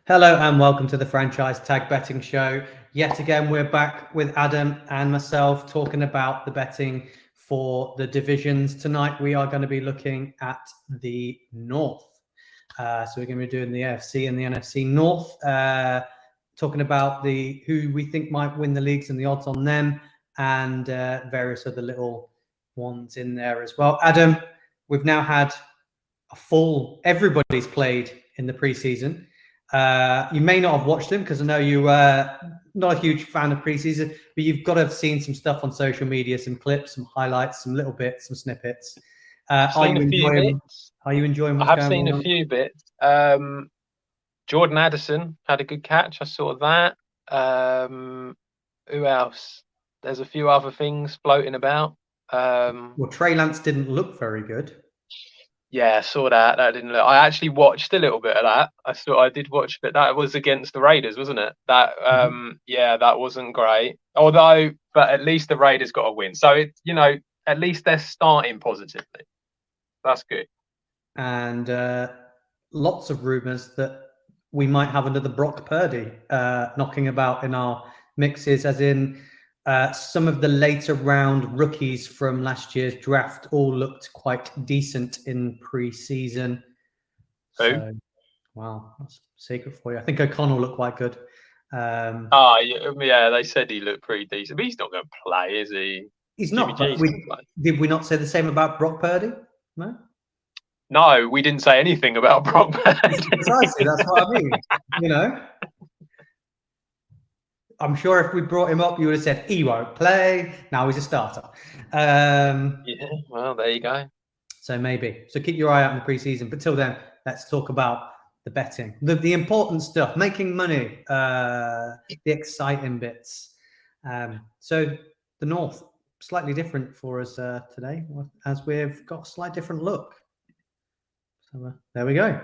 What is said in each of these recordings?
Hello and welcome to the Franchise Tag Betting Show. Yet again, we're back with Adam and myself talking about the betting for the divisions. Tonight, we are going to be looking at the North. So we're going to be doing the AFC and the NFC North, talking about who we think might win the leagues and the odds on them, and various other little ones in there as well. Adam, we've now had everybody's played in the preseason. You may not have watched them because I know you are not a huge fan of preseason, but you've got to have seen some stuff on social media, some clips, some highlights, some little bits, some snippets. Are you enjoying what's I have going seen on? a few bits. Jordan Addison had a good catch. I saw that. Who else? There's a few other things floating about. Well, Trey Lance didn't look very good. Yeah, I saw that. That didn't look. I actually watched a little bit of that. I did watch a bit. That was against the Raiders, wasn't it? That yeah, that wasn't great. But at least the Raiders got a win. So at least they're starting positively. That's good. And lots of rumors that we might have another Brock Purdy knocking about in our mixes, as in some of the later round rookies from last year's draft all looked quite decent in pre-season. Who? So, wow, that's a secret for you. I think O'Connell looked quite good. Yeah, they said he looked pretty decent, but he's not going to play, is he? He's not. But did we not say the same about Brock Purdy? No. No, we didn't say anything about Brock Purdy. Precisely, that's what I mean. I'm sure if we brought him up, you would have said he won't play. Now he's a starter. Yeah, well, there you go. So maybe. So keep your eye out in the preseason. But till then, let's talk about the betting, the important stuff, making money, the exciting bits. So the North, slightly different for us today, as we've got a slightly different look. So there we go.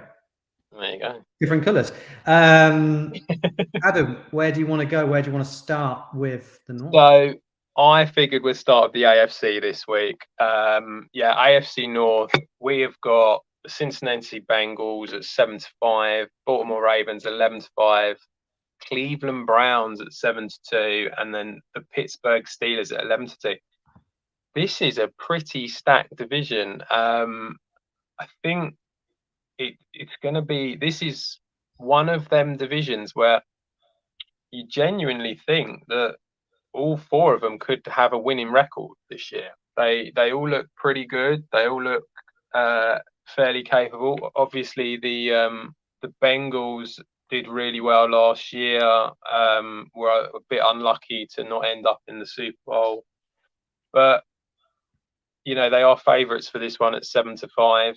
There you go. Different colours. Adam, where do you want to go? Where do you want to start with the North? So I figured we'd start with the AFC this week. AFC North, we have got the Cincinnati Bengals at 7-5, Baltimore Ravens 11-5, Cleveland Browns at 7-2, and then the Pittsburgh Steelers at 11-2. This is a pretty stacked division. I think it's going to be. This is one of them divisions where you genuinely think that all four of them could have a winning record this year. They all look pretty good. They all look fairly capable. Obviously, the Bengals did really well last year. Were a bit unlucky to not end up in the Super Bowl, but they are favourites for this one at 7-5.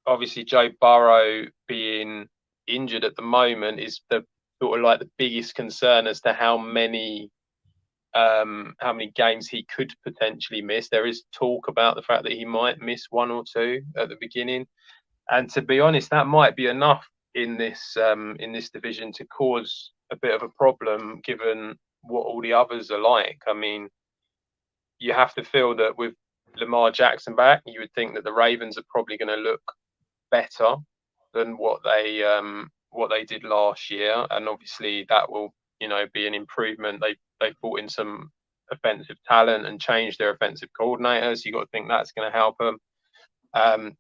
Obviously, Joe Burrow being injured at the moment is the sort of like the biggest concern as to how many games he could potentially miss. There is talk about the fact that he might miss one or two at the beginning, and to be honest, that might be enough in this division to cause a bit of a problem, given what all the others are like. I mean, you have to feel that with Lamar Jackson back, you would think that the Ravens are probably going to look better than what they did last year, and obviously that will be an improvement. They brought in some offensive talent and changed their offensive coordinator, so you got to think that's going to help them.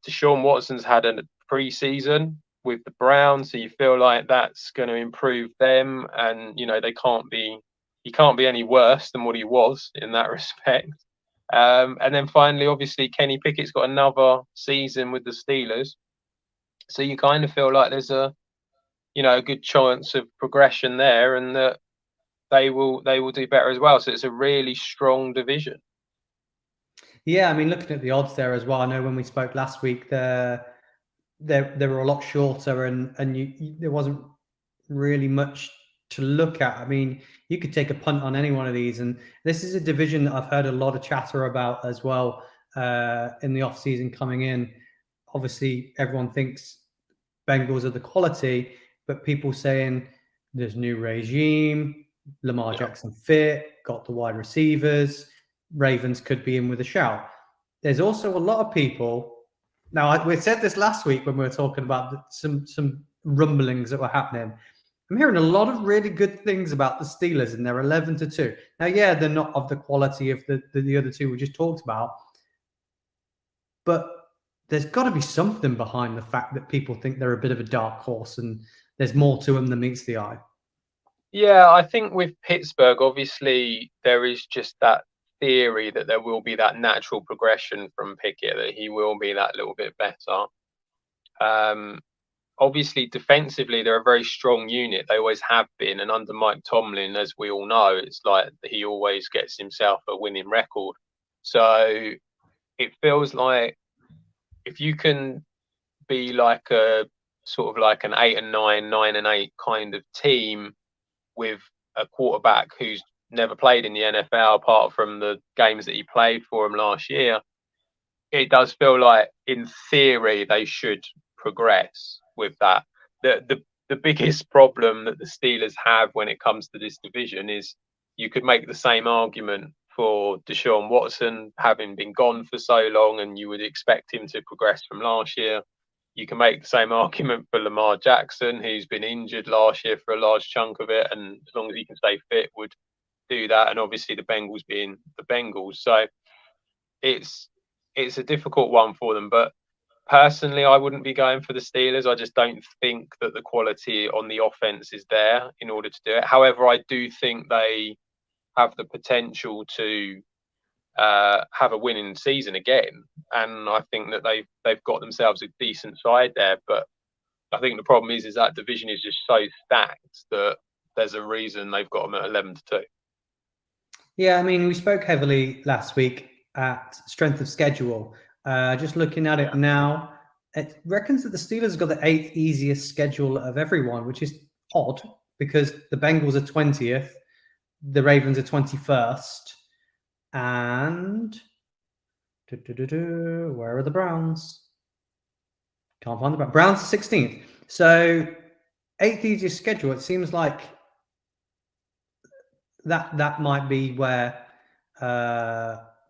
Deshaun Watson's had a preseason with the Browns, so you feel like that's going to improve them, and he can't be any worse than what he was in that respect. And then finally, obviously, Kenny Pickett's got another season with the Steelers, so you kind of feel like there's a good chance of progression there, and that they will do better as well. So it's a really strong division. Yeah, I mean, looking at the odds there as well, I know when we spoke last week, they were a lot shorter, and there wasn't really much to look at. I mean, you could take a punt on any one of these, and this is a division that I've heard a lot of chatter about as well in the off season coming in. Obviously, everyone thinks Bengals are the quality, but people saying there's new regime, Lamar Jackson fit, got the wide receivers, Ravens could be in with a shout. There's also a lot of people. Now, we said this last week when we were talking about some rumblings that were happening, I'm hearing a lot of really good things about the Steelers, and they're 11-2. Now, yeah, they're not of the quality of the other two we just talked about, but there's got to be something behind the fact that people think they're a bit of a dark horse, and there's more to them than meets the eye. Yeah, I think with Pittsburgh, obviously there is just that theory that there will be that natural progression from Pickett, that he will be that little bit better. Obviously, defensively, they're a very strong unit. They always have been. And under Mike Tomlin, as we all know, it's like he always gets himself a winning record. So it feels like if you can be like a sort of like an 8-9, 9-8 kind of team with a quarterback who's never played in the NFL apart from the games that he played for him last year, it does feel like in theory they should progress with that. The biggest problem that the Steelers have when it comes to this division is you could make the same argument for Deshaun Watson having been gone for so long, and you would expect him to progress from last year. You can make the same argument for Lamar Jackson, who's been injured last year for a large chunk of it, and as long as he can stay fit, would do that. And obviously the Bengals being the Bengals, so it's a difficult one for them. But personally, I wouldn't be going for the Steelers. I just don't think that the quality on the offense is there in order to do it. However, I do think they have the potential to have a winning season again, and I think that they've got themselves a decent side there. But I think the problem is that division is just so stacked that there's a reason they've got them at 11-2. Yeah, I mean, we spoke heavily last week at strength of schedule. Just looking at it now, it reckons that the Steelers have got the 8th easiest schedule of everyone, which is odd because the Bengals are 20th, the Ravens are 21st, and where are the Browns? Can't find the Browns. Browns are 16th. So 8th easiest schedule. It seems like that might be where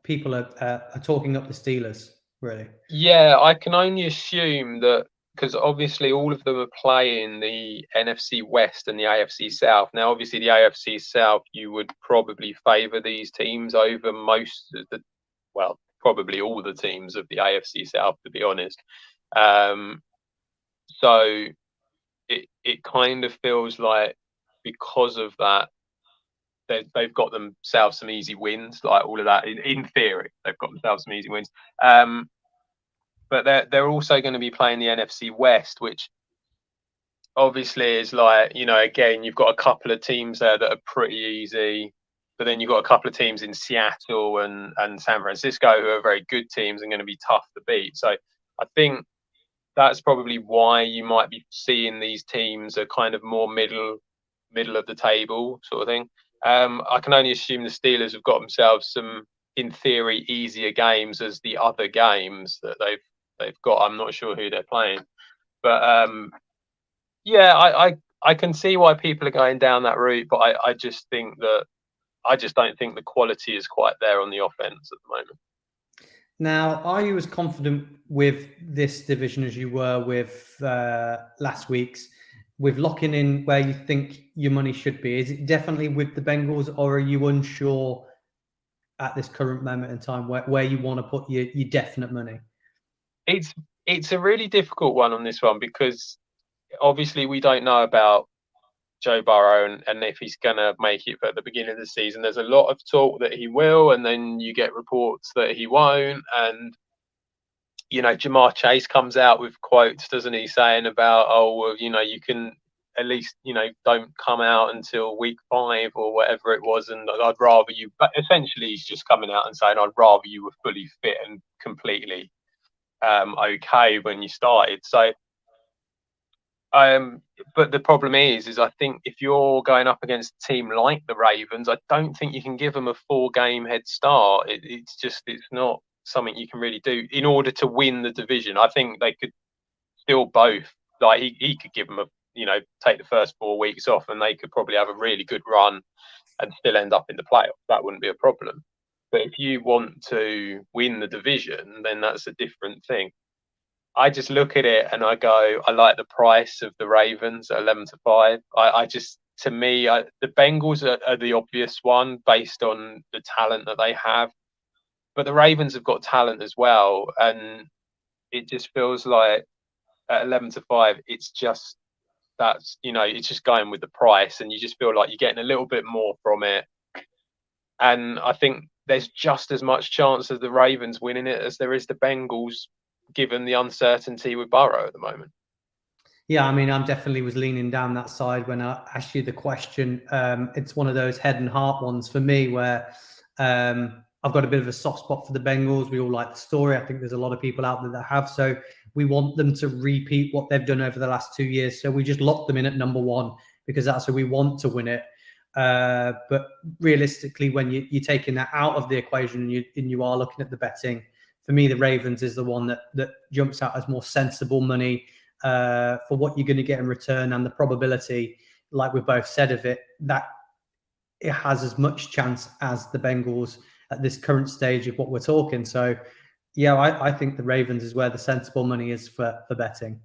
people are talking up the Steelers, really. Yeah, I can only assume that because obviously all of them are playing the NFC West and the AFC South. Now, obviously, the AFC South, you would probably favour these teams over most of the, well, probably all the teams of the AFC South, to be honest. So it kind of feels like because of that, they've got themselves some easy wins, like all of that. In theory, they've got themselves some easy wins. But they're also going to be playing the NFC West, which obviously is like, again, you've got a couple of teams there that are pretty easy, but then you've got a couple of teams in Seattle and San Francisco who are very good teams and going to be tough to beat. So I think that's probably why you might be seeing these teams are kind of more middle of the table sort of thing. I can only assume the Steelers have got themselves some, in theory, easier games as the other games that they've got. I'm not sure who they're playing, but yeah, I can see why people are going down that route, but I just think that I just don't think the quality is quite there on the offense at the moment. Now, are you as confident with this division as you were with last week's, with locking in where you think your money should be? Is it definitely with the Bengals, or are you unsure at this current moment in time where you want to put your definite money? It's a really difficult one on this one because obviously we don't know about Joe Burrow and if he's going to make it at the beginning of the season. There's a lot of talk that he will, and then you get reports that he won't. And, Jamar Chase comes out with quotes, doesn't he, saying about, you can at least, don't come out until week 5 or whatever it was. And I'd rather you, but essentially he's just coming out and saying, I'd rather you were fully fit and completely okay when you started. So, but the problem is I think if you're going up against a team like the Ravens, I don't think you can give them a 4-game head start. It's not something you can really do in order to win the division. I think they could still both, like he could give them take the first 4 weeks off and they could probably have a really good run and still end up in the playoffs. That wouldn't be a problem. But if you want to win the division, then that's a different thing. I just look at it and I go, I like the price of the Ravens at 11-5. I just, to me, the Bengals are the obvious one based on the talent that they have, but the Ravens have got talent as well, and it just feels like at 11-5, it's just it's just going with the price, and you just feel like you're getting a little bit more from it. And I think there's just as much chance of the Ravens winning it as there is the Bengals, given the uncertainty with Burrow at the moment. Yeah, I mean, I'm definitely was leaning down that side when I asked you the question. It's one of those head and heart ones for me where I've got a bit of a soft spot for the Bengals. We all like the story. I think there's a lot of people out there that have. So we want them to repeat what they've done over the last 2 years. So we just lock them in at number one because that's who we want to win it. But realistically, when you're taking that out of the equation and you are looking at the betting, for me, the Ravens is the one that jumps out as more sensible money for what you're going to get in return, and the probability, like we both said of it, that it has as much chance as the Bengals at this current stage of what we're talking. So, yeah, I think the Ravens is where the sensible money is for betting.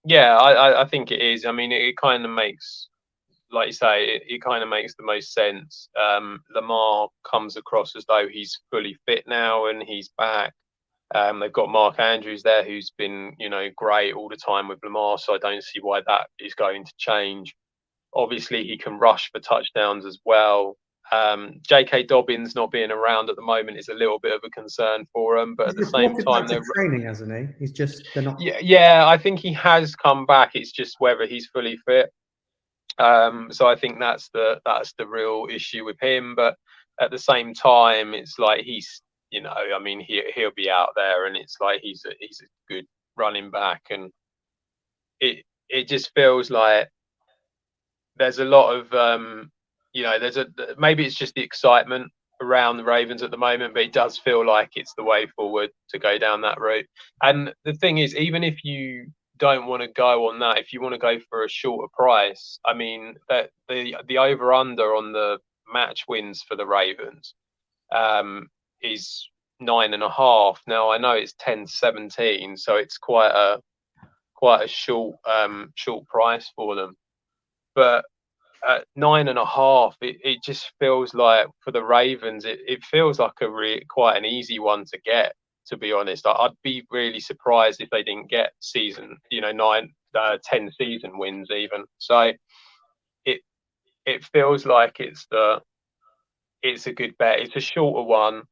Yeah, I think it is. I mean, it kind of makes, like you say, it kind of makes the most sense. Lamar comes across as though he's fully fit now and he's back. They've got Mark Andrews there, who's been, great all the time with Lamar, so I don't see why that is going to change. Obviously, he can rush for touchdowns as well. J.K. Dobbins not being around at the moment is a little bit of a concern for him, but at the same time, they're training, hasn't he? They're not. Yeah, I think he has come back. It's just whether he's fully fit. So I think that's the real issue with him. But at the same time, it's like he's, I mean, he'll be out there, and it's like he's a good running back, and it just feels like there's a lot of maybe it's just the excitement around the Ravens at the moment, but it does feel like it's the way forward to go down that route. And the thing is, even if you don't want to go on that, if you want to go for a shorter price, I mean, that the over under on the match wins for the Ravens is 9.5. Now I know it's 10-17, so it's quite a short price for them, but at 9.5, it just feels like for the Ravens, it feels like quite an easy one to get. To be honest, I'd be really surprised if they didn't get 10 season wins even. So it feels like it's a good bet. It's a shorter one,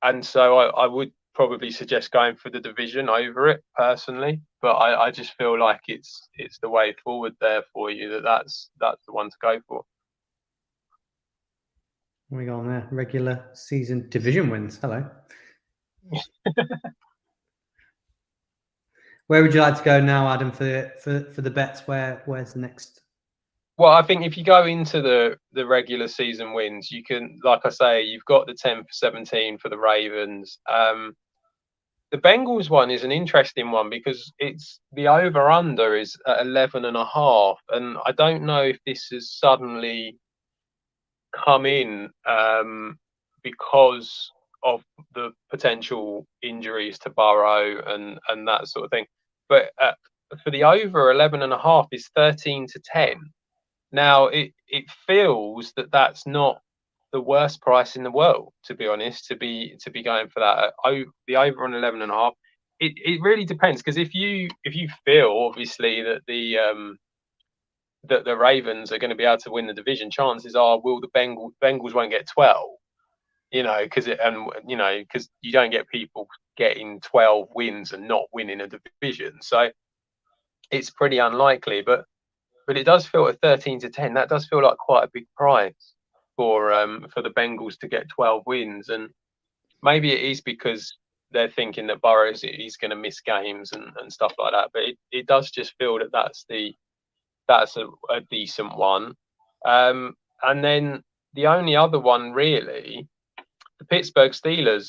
and so I would probably suggest going for the division over it personally. But I just feel like it's the way forward there for you. That's the one to go for. What we got on there? Regular season division wins. Hello. Where would you like to go now, Adam, for the bets? Where's the next? Well, I think if you go into the regular season wins, you can, like I say, you've got the 10-17 for the Ravens. The Bengals one is an interesting one because it's the over under is at 11.5, and I don't know if this has suddenly come in because of the potential injuries to Burrow and that sort of thing. But for the over 11.5 is 13-10. Now it feels that's not the worst price in the world, to be honest, to be going for that. The over on 11.5. It really depends, because if you feel obviously that the Ravens are going to be able to win the division, chances are the Bengals won't get 12. Because you don't get people getting 12 wins and not winning a division, so it's pretty unlikely. But it does feel at 13-10. That does feel like quite a big price for the Bengals to get 12 wins, and maybe it is because they're thinking that Burrow is going to miss games and stuff like that. But it does just feel that that's a decent one. And then the only other one really, the Pittsburgh Steelers,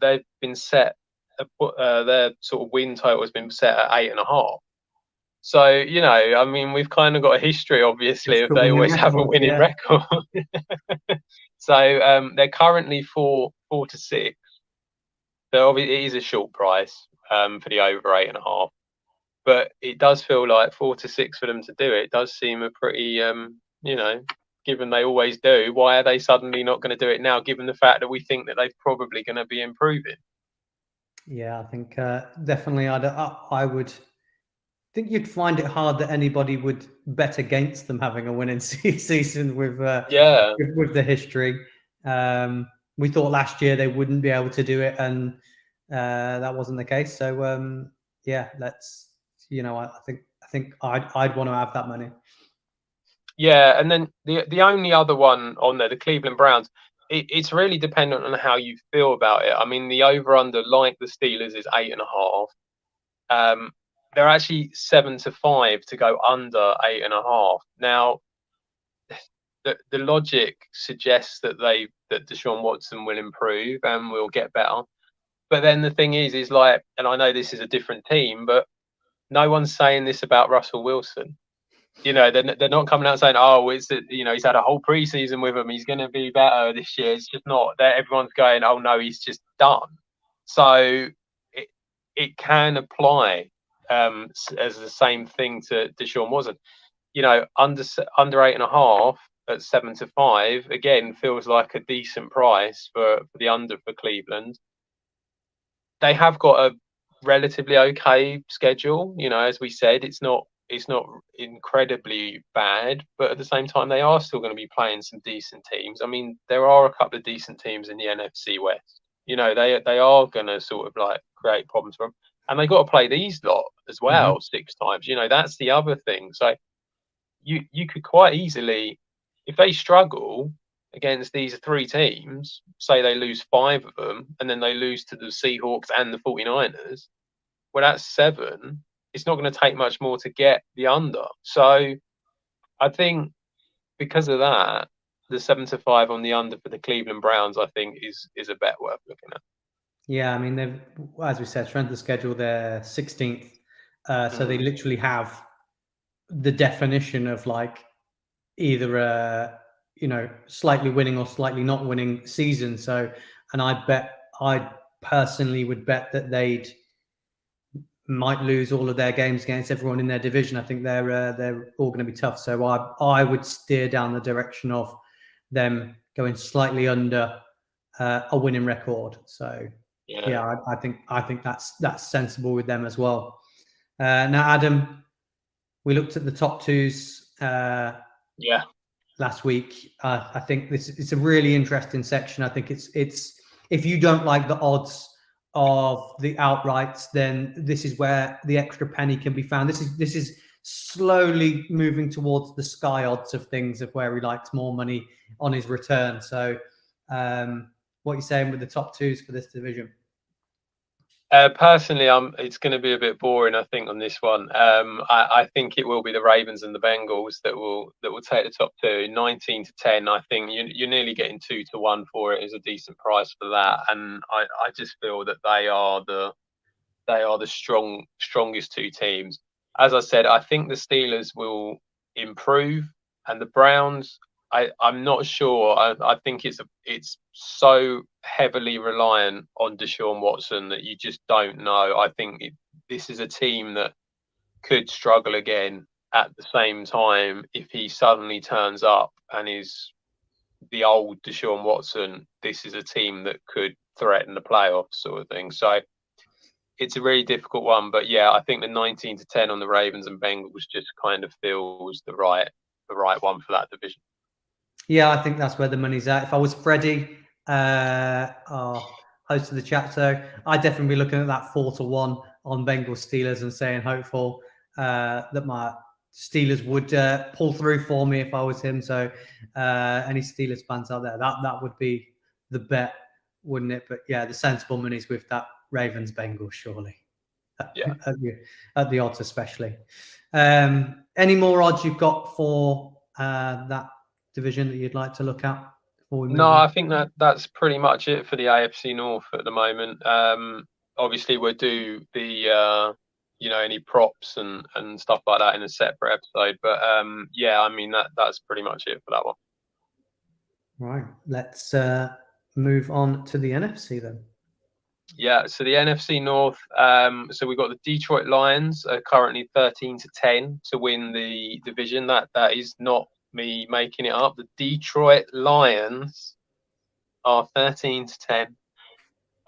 they've been set. Their sort of win total has been set at 8.5. So, I mean, we've kind of got a history, obviously, of they always have a winning record. So they're currently 4-6. So obviously it is a short price. for the over 8.5. But it does feel like 4 to 6 for them to do it. It does seem a pretty, given they always do, why are they suddenly not going to do it now, given the fact that we think that they're probably going to be improving? Yeah, I think definitely I would think you'd find it hard that anybody would bet against them having a winning season with the history. We thought last year they wouldn't be able to do it, and that wasn't the case. So yeah, let's. I think I'd want to have that money. Yeah, and then the only other one on there, the Cleveland Browns, it's really dependent on how you feel about it. I mean, the over under, like the Steelers, is 8.5. They're actually 7 to 5 to go under 8.5. Now, the logic suggests that Deshaun Watson will improve and will get better. But then the thing is like, and I know this is a different team, but no one's saying this about Russell Wilson. They're not coming out saying, "Oh, he's had a whole preseason with him. He's going to be better this year." It's just not. Everyone's going, "Oh no, he's just done." So it can apply as the same thing to Deshaun Watson. Under 8.5 at 7 to 5 again feels like a decent price for the under for Cleveland. They have got a relatively okay schedule. As we said, it's not incredibly bad, but at the same time, they are still going to be playing some decent teams. I mean, there are a couple of decent teams in the NFC West. They are going to sort of like create problems for them, and they got to play these lot as well 6 times. That's the other thing. So you could quite easily, if they struggle against these 3 teams, say they lose 5 of them, and then they lose to the Seahawks and the 49ers, well, that's 7. It's not going to take much more to get the under. So I think because of that, the 7 to 5 on the under for the Cleveland Browns, I think, is a bet worth looking at. Yeah, I mean, they've, as we said, strength of schedule, they're 16th. So they literally have the definition of like either a slightly winning or slightly not winning season. So, and I personally would bet that they'd might lose all of their games against everyone in their division. I think they're all going to be tough. So I would steer down the direction of them going slightly under a winning record. So yeah, I think that's sensible with them as well. Now, Adam, we looked at the top twos. Last week. I think it's a really interesting section. I think it's if you don't like the odds of the outrights, then this is where the extra penny can be found. This is slowly moving towards the sky odds of things, of where he likes more money on his return. So what are you saying with the top twos for this division? Personally, it's going to be a bit boring, I think, on this one. I think it will be the Ravens and the Bengals that will take the top 2, 19 to 10. I think you're nearly getting 2 to 1 for it. Is a decent price for that, and I just feel that they are the strongest 2 teams. As I said, I think the Steelers will improve, and the Browns, I'm not sure. I think it's so heavily reliant on Deshaun Watson that you just don't know. I think this is a team that could struggle again at the same time if he suddenly turns up and is the old Deshaun Watson. This is a team that could threaten the playoffs, sort of thing. So it's a really difficult one, but yeah, I think the 19 to 10 on the Ravens and Bengals just kind of feels the right one for that division. Yeah, I think that's where the money's at. If I was Freddie, our host of the chat, so I'd definitely be looking at that 4 to 1 on Bengals Steelers and saying hopeful that my Steelers would pull through for me if I was him. So any Steelers fans out there, that would be the bet, wouldn't it? But yeah, the sensible money's with that Ravens Bengals, surely. Yeah. At the odds, especially. Any more odds you've got for that division that you'd like to look at before we move on? I think that's pretty much it for the AFC North at the moment. Obviously, we'll do the any props and stuff like that in a separate episode. But yeah, I mean that's pretty much it for that one. Right, let's move on to the NFC then. Yeah, so the NFC North. So we've got the Detroit Lions are currently 13-10 to win the division. That is not me making it up. The Detroit Lions are 13-10.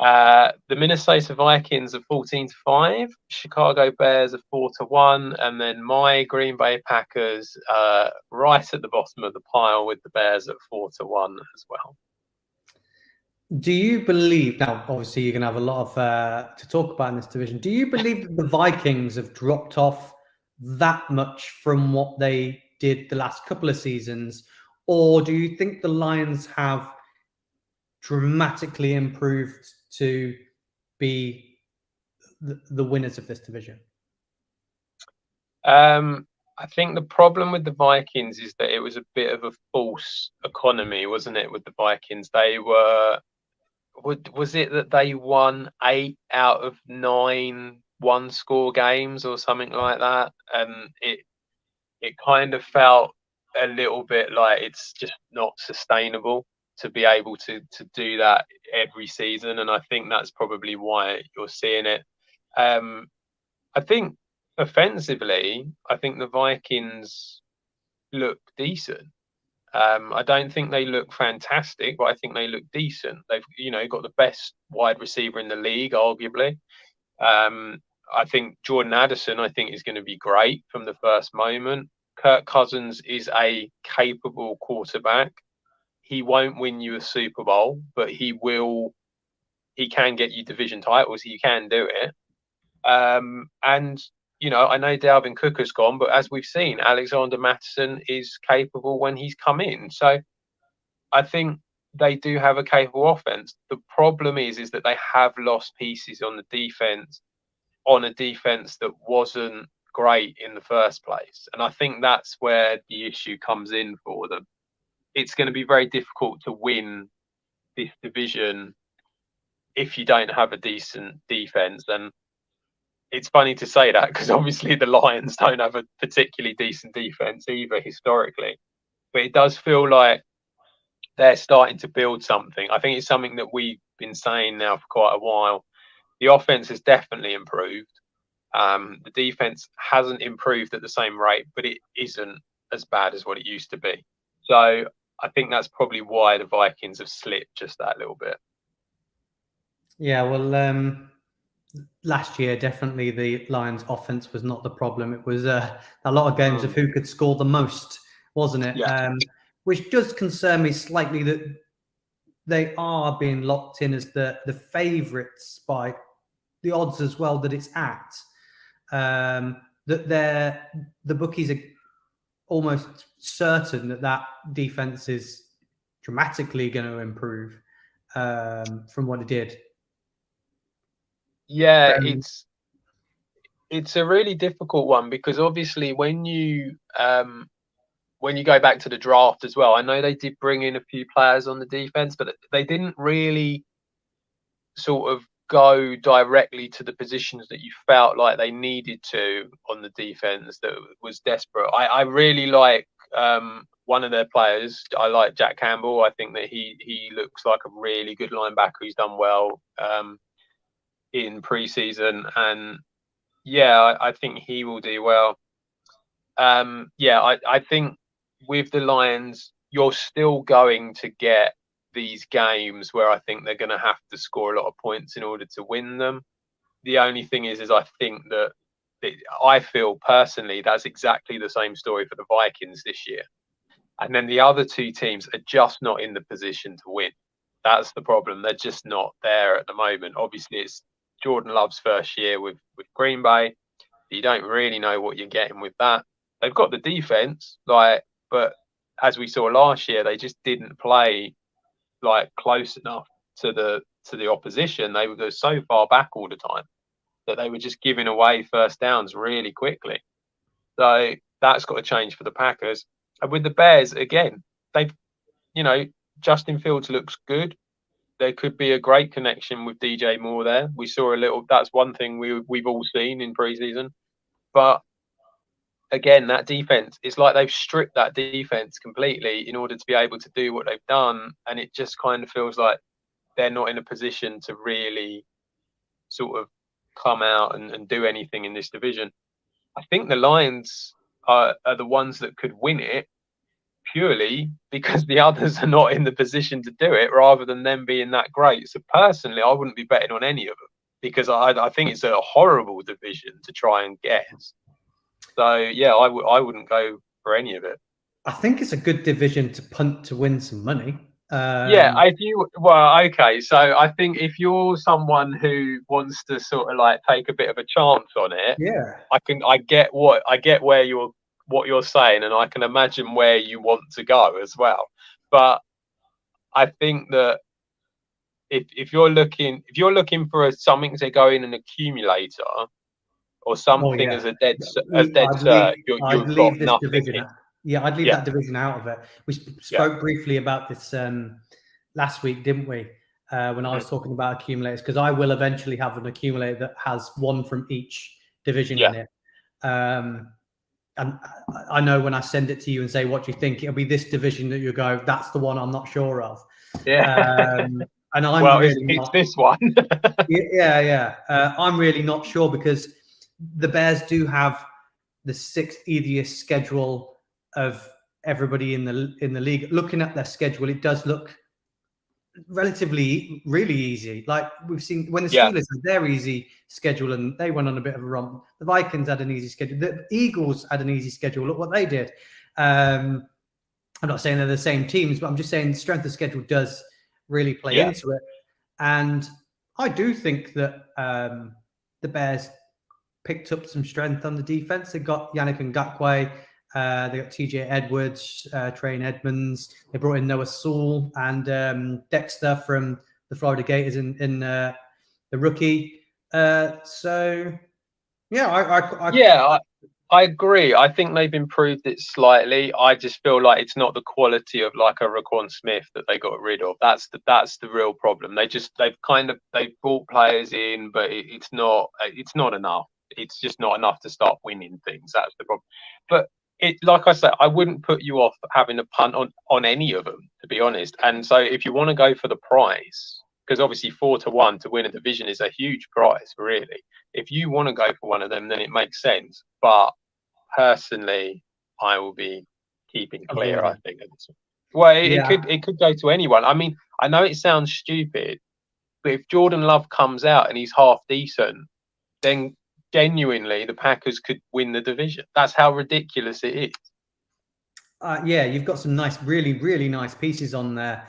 The Minnesota Vikings are 14-5. Chicago Bears are 4-1, and then my Green Bay Packers right at the bottom of the pile with the Bears at 4-1 as well. Do you believe, now obviously you're going to have a lot of to talk about in this division, do you believe that the Vikings have dropped off that much from what they did the last couple of seasons, or do you think the Lions have dramatically improved to be the winners of this division? I think the problem with the Vikings is that it was a bit of a false economy, wasn't it, with the Vikings? They were, was it that they won 8 out of 9 one-score games or something like that? And it kind of felt a little bit like it's just not sustainable to be able to do that every season. And I think that's probably why you're seeing it. I think offensively, I think the Vikings look decent. I don't think they look fantastic, but I think they look decent. They've, got the best wide receiver in the league, arguably. I think Jordan Addison, I think, is going to be great from the first moment. Kirk Cousins is a capable quarterback. He won't win you a Super Bowl, but he will. He can get you division titles. He can do it. And I know Dalvin Cook has gone, but as we've seen, Alexander Mattison is capable when he's come in. So I think they do have a capable offense. The problem is that they have lost pieces on the defense, on a defense that wasn't great in the first place. And I think that's where the issue comes in for them. It's going to be very difficult to win this division if you don't have a decent defense. And it's funny to say that because obviously the Lions don't have a particularly decent defense either historically, but it does feel like they're starting to build something. I think it's something that we've been saying now for quite a while. The offense has definitely improved. The defense hasn't improved at the same rate, but it isn't as bad as what it used to be. So I think that's probably why the Vikings have slipped just that little bit. Yeah, well, last year, definitely the Lions' offense was not the problem. It was a lot of games of who could score the most, wasn't it? Yeah. Which does concern me slightly that they are being locked in as the favourites by the odds as well that it's at. That the bookies are almost certain that defense is dramatically going to improve from what it did. Yeah, it's a really difficult one because obviously when you go back to the draft as well, I know they did bring in a few players on the defense, but they didn't really sort of go directly to the positions that you felt like they needed to on the defense that was desperate. I really like one of their players. I like Jack Campbell. I think that he looks like a really good linebacker. He's done well in preseason, and yeah, I think he will do well. I think with the Lions, you're still going to get these games where I think they're going to have to score a lot of points in order to win them. The only thing is I think that I feel personally that's exactly the same story for the Vikings this year. And then the other two teams are just not in the position to win. That's the problem. They're just not there at the moment. Obviously, it's Jordan Love's first year with Green Bay. You don't really know what you're getting with that. They've got the defense, but as we saw last year, they just didn't play close enough to the opposition. They were so far back all the time that they were just giving away first downs really quickly. So that's got to change for the Packers. And with the Bears, again, they've, Justin Fields looks good. There could be a great connection with DJ Moore there. We saw a little. That's one thing we've all seen in preseason. But again, that defense, it's like they've stripped that defense completely in order to be able to do what they've done. And it just kind of feels like they're not in a position to really sort of come out and do anything in this division. I think the Lions are the ones that could win it purely because the others are not in the position to do it, rather than them being that great. So personally, I wouldn't be betting on any of them because I think it's a horrible division to try and guess. So yeah, I wouldn't go for any of it. I think it's a good division to punt to win some money. Yeah, okay. So I think if you're someone who wants to sort of like take a bit of a chance on it, yeah, I get where what you're saying, and I can imagine where you want to go as well. But I think that if you're looking for something to go in an accumulator or something as a dead cert, I'd you've got leave this nothing. division. Yeah, I'd leave that division out of it. We spoke briefly about this last week, didn't we? When I was talking about accumulators, because I will eventually have an accumulator that has one from each division in it. And I know when I send it to you and say, what do you think? It'll be this division that you go, that's the one I'm not sure of. Yeah. And I'm it's this one. I'm really not sure because the Bears do have the 6th easiest schedule of everybody in the league. Looking at their schedule, it does look relatively really easy. Like we've seen when the Steelers had their easy schedule and they went on a bit of a run. The Vikings had an easy schedule. The Eagles had an easy schedule. Look what they did. I'm not saying they're the same teams, but I'm just saying strength of schedule does really play into it. And I do think that the Bears picked up some strength on the defense. They got Yannick Ngakoue. They got TJ Edwards, Trey Edmonds. They brought in Noah Sewell and Dexter from the Florida Gators in the rookie. I agree. I think they've improved it slightly. I just feel like it's not the quality of like a Raquan Smith that they got rid of. That's the real problem. They've brought players in, but it's not enough. It's just not enough to start winning things. That's the problem. But like I said, I wouldn't put you off having a punt on any of them, to be honest. And so if you want to go for the prize, because obviously 4-1 to win a division is a huge prize, really. If you want to go for one of them, then it makes sense. But personally, I will be keeping clear. I think. Well, it could go to anyone. I mean, I know it sounds stupid, but if Jordan Love comes out and he's half decent, then genuinely the Packers could win the division. That's how ridiculous it is. You've got some nice, really, really nice pieces on there.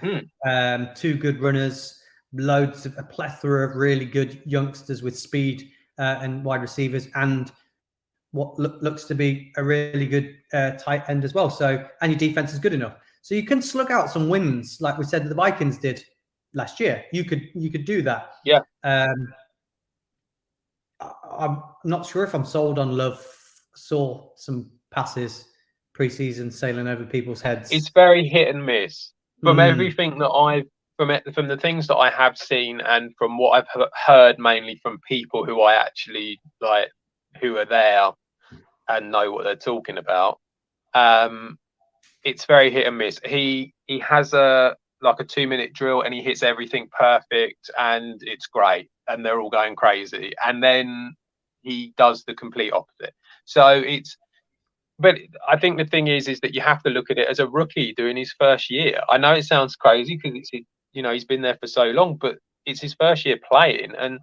2 good runners, a plethora of really good youngsters with speed and wide receivers, and what looks to be a really good tight end as well. So, and your defense is good enough, so you can slug out some wins, like we said that the Vikings did last year. You could do that. Yeah. I'm not sure if I'm sold on Love. Saw some passes preseason sailing over people's heads. It's very hit and miss. From everything that from the things that I have seen and from what I've heard mainly from people who I actually like, who are there and know what they're talking about, it's very hit and miss. He has a 2-minute drill and he hits everything perfect and it's great and they're all going crazy, and then he does the complete opposite. So but I think the thing is that you have to look at it as a rookie doing his first year. I know it sounds crazy because it's, he's been there for so long, but it's his first year playing, and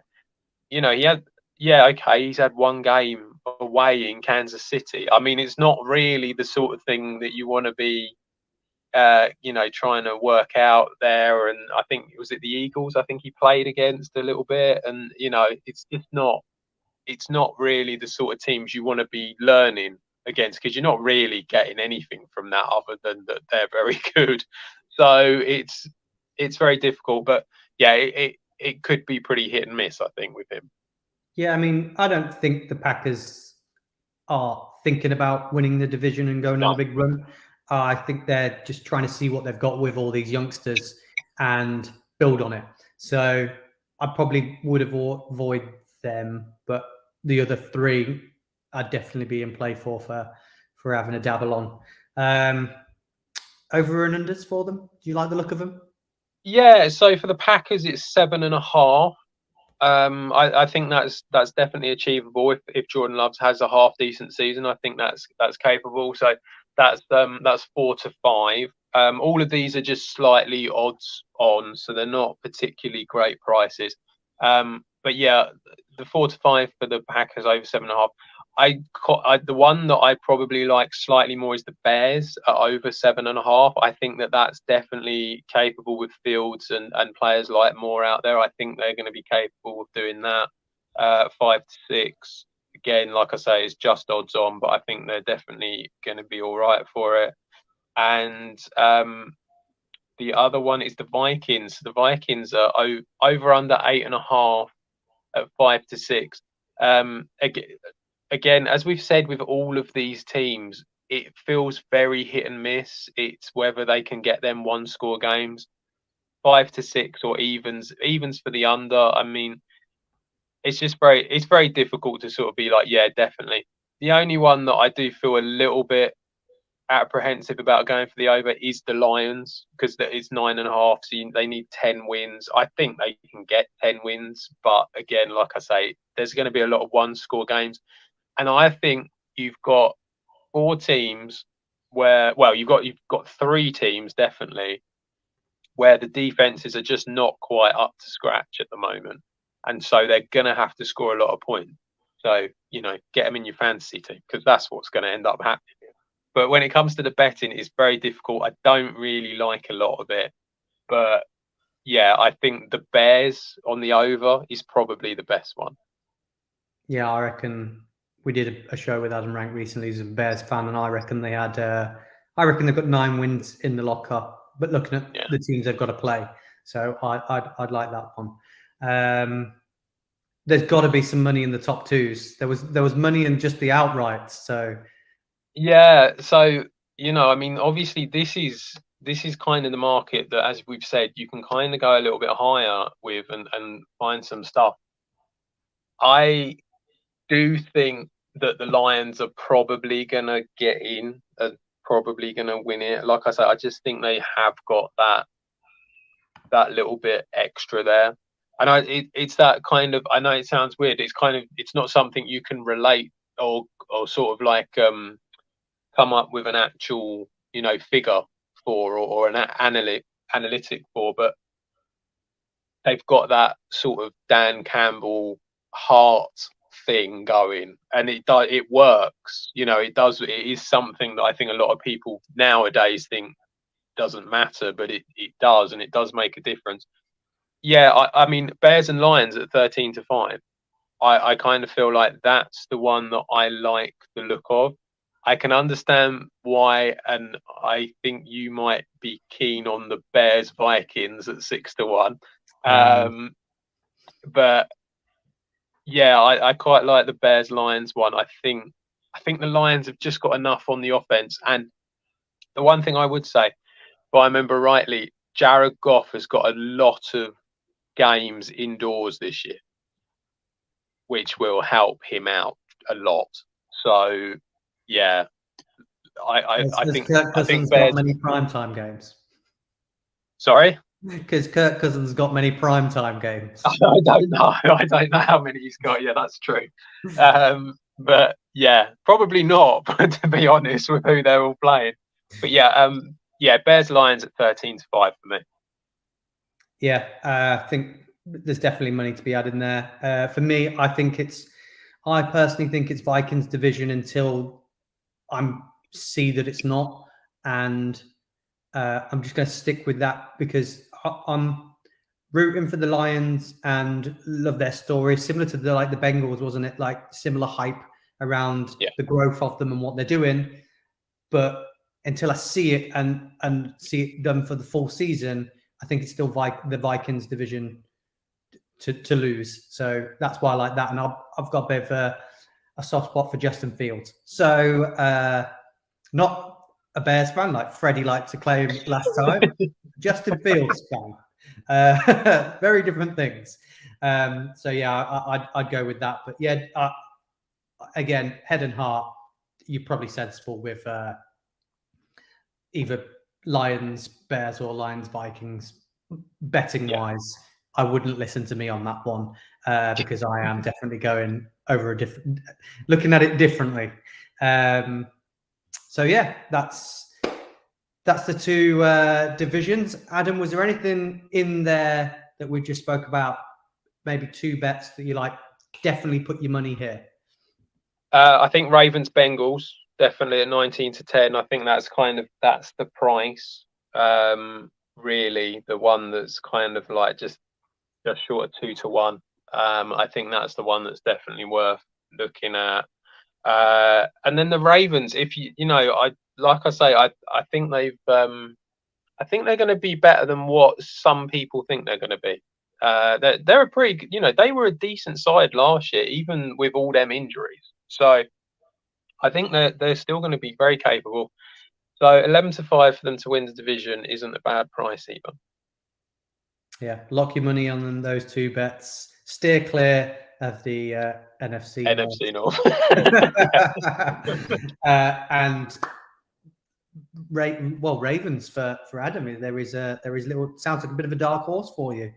he's had one game away in Kansas City. I mean, it's not really the sort of thing that you want to be trying to work out there. And I think it was the Eagles I think he played against a little bit, and it's not really the sort of teams you want to be learning against, because you're not really getting anything from that other than that they're very good. So it's very difficult, but it could be pretty hit and miss, I think, with him. Yeah, I mean, I don't think the Packers are thinking about winning the division and going on a big run. I think they're just trying to see what they've got with all these youngsters and build on it. So I probably would avoid them, but the other 3 I'd definitely be in play for having a dabble on. Over and unders for them. Do you like the look of them? Yeah. So for the Packers, it's 7.5. I think that's definitely achievable if Jordan Loves has a half decent season. I think that's capable. So that's 4 to 5. All of these are just slightly odds on, so they're not particularly great prices. But yeah, the 4 to 5 for the Packers over 7.5. The one that I probably like slightly more is the Bears at over 7.5. I think that's definitely capable with Fields and players like Moore out there. I think they're going to be capable of doing that. 5 to 6, again, like I say, it's just odds on, but I think they're definitely going to be all right for it. And the other one is the Vikings. The Vikings are over under 8.5 at 5 to 6. Again, as we've said with all of these teams, it feels very hit and miss. It's whether they can get them 1-score games, 5 to 6 or evens for the under. I mean, it's very difficult to sort of be like, yeah, definitely. The only one that I do feel a little bit apprehensive about going for the over is the Lions, because it's 9.5, so they need 10 wins. I think they can get 10 wins, but again, like I say, there's going to be a lot of 1-score games. And I think you've got 4 teams where, well, you've got 3 teams definitely where the defenses are just not quite up to scratch at the moment, and so they're going to have to score a lot of points. So get them in your fantasy team, because that's what's going to end up happening. But when it comes to the betting, it's very difficult. I don't really like a lot of it, but yeah, I think the Bears on the over is probably the best one. Yeah, I reckon we did a show with Adam Rank recently. He's a Bears fan, and I reckon they had. I reckon they've got 9 wins in the locker. But looking at the teams they've got to play, so I'd like that one. There's got to be some money in the top 2s. There was money in just the outrights. So yeah, so I mean, obviously this is kind of the market that, as we've said, you can kind of go a little bit higher with and find some stuff. I do think that the Lions are probably going to get in, probably going to win it. Like I said, I just think they have got that little bit extra there. And it's that kind of, I know it sounds weird, it's not something you can relate or sort of like come up with an actual figure for or an analytic for, but they've got that sort of Dan Campbell heart thing going, and it works. It is something that I think a lot of people nowadays think doesn't matter, but it does, and it does make a difference. Yeah, I mean, Bears and Lions at 13 to 5. I kind of feel like that's the one that I like the look of. I can understand why, and I think you might be keen on the Bears Vikings at 6 to 1. But yeah, I quite like the Bears Lions one. I think the Lions have just got enough on the offense. And the one thing I would say, if I remember rightly, Jared Goff has got a lot of games indoors this year, which will help him out a lot. So yeah, I think Kirk Cousins Bears. got many primetime games. Sorry? Because Kirk Cousins got many primetime games. I don't know. I don't know how many he's got. Yeah, that's true. But yeah, probably not, to be honest, with who they're all playing. But yeah, Bears Lions at 13 to 5 for me. Yeah, I think there's definitely money to be had in there. For me, I personally think it's Vikings division until I see that it's not, and I'm just going to stick with that because I'm rooting for the Lions and love their story. Similar to the Bengals, wasn't it? Like similar hype around the growth of them and what they're doing. But until I see it and see it done for the full season, I think it's still the Vikings division to lose. So that's why I like that. And I've got a bit of a soft spot for Justin Fields. So not a Bears fan like Freddie liked to claim last time. Justin Fields fan. Very different things. So yeah, I'd go with that. But yeah, again, head and heart, you're probably sensible with either Lions, Bears, or Lions, Vikings. Betting wise, I wouldn't listen to me on that one. because I am definitely going over looking at it differently. So yeah, that's the two divisions. Adam, was there anything in there that we just spoke about? Maybe two bets that you like, definitely put your money here. I think Ravens Bengals definitely at 19-10. I think that's the price. Really, the one that's kind of like just short of 2-1. I think that's the one that's definitely worth looking at. And then the Ravens, if I think I think they're going to be better than what some people think they're going to be. They're a pretty, they were a decent side last year, even with all them injuries. So I think they're still going to be very capable. So 11-5 for them to win the division isn't a bad price either. Yeah, lock your money on those two bets. Steer clear of the NFC North. And Ravens for Adam. There is little, sounds like a bit of a dark horse for you.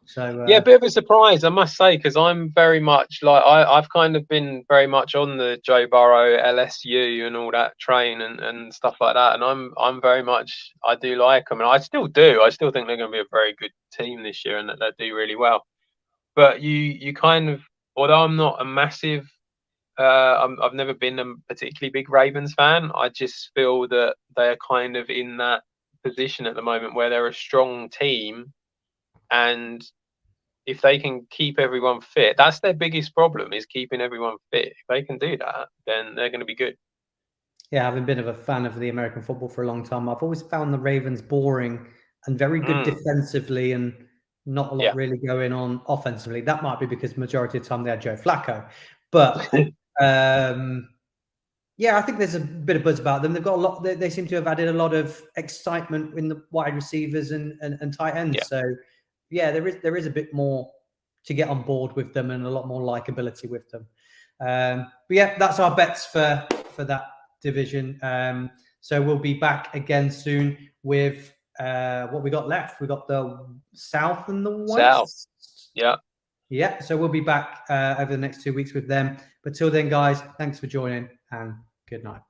So yeah, a bit of a surprise, I must say, because I'm very much like I've kind of been very much on the Joe Burrow, LSU, and all that train and stuff like that. And I'm very much, I do like them, and I still do. I still think they're going to be a very good team this year, and that they do really well. But you kind of, although I'm not a massive, I've never been a particularly big Ravens fan. I just feel that they're kind of in that position at the moment where they're a strong team, and if they can keep everyone fit, that's their biggest problem, is keeping everyone fit. If they can do that, then they're going to be good. Yeah, having been a fan of the American football for a long time, I've always found the Ravens boring and very good defensively, and not a lot really going on offensively. That might be because majority of the time they had Joe Flacco. But yeah, I think there's a bit of buzz about them. They've got a lot. They seem to have added a lot of excitement in the wide receivers and tight ends. Yeah. So yeah, there is a bit more to get on board with them, and a lot more likability with them. But yeah, that's our bets for that division. So we'll be back again soon with what we got left. We got the South and the West. South. Yeah. Yeah. So we'll be back over the next 2 weeks with them. But till then, guys, thanks for joining, and good night.